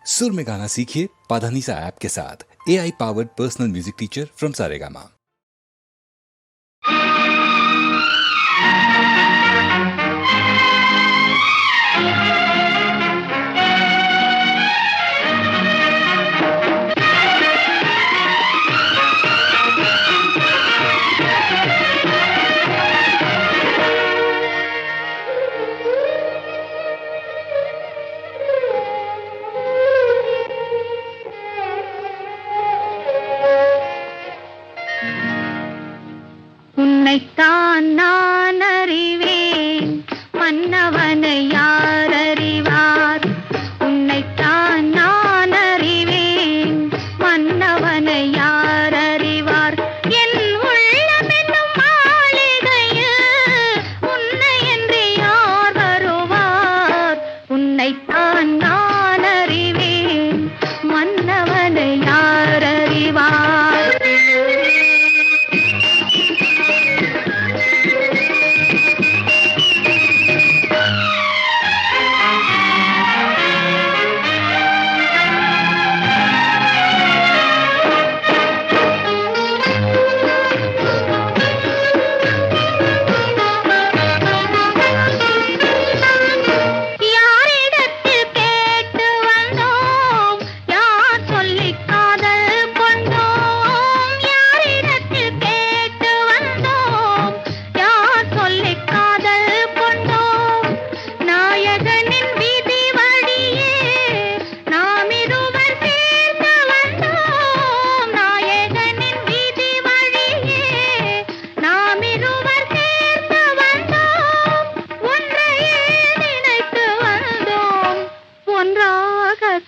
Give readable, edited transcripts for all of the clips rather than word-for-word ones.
सुर में गाना सीखिए पाधानीसा ऐप के साथ। AI powered personal music teacher from Saregama. உன்னைத்தான் நான் அறிவேன், மன்னவனை யார் அறிவார்? உன்னைத்தான் நான் அறிவேன், மன்னவனை யார் அறிவார்? என் உள்ளம் என்னும் மாளிகையில் உன்னை என்று யார் வருவார்? உன்னைத்தான் நான் அறிவேன், மன்னவனை யார் அறிவார்?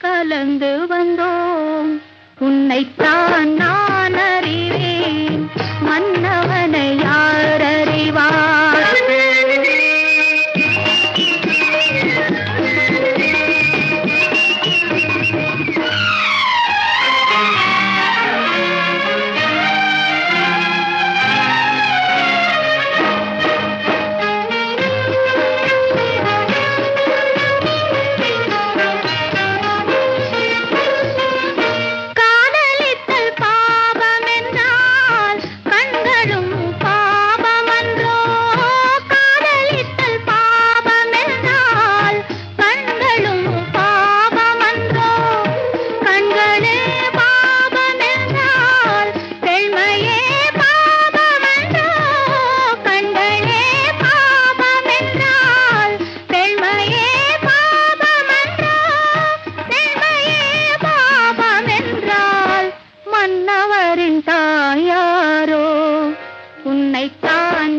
கலந்து வந்தோம். உன்னைத்தான் நான் அறிவேன், மன்னவனை யார் அறிவார்? உன்னைத்தான்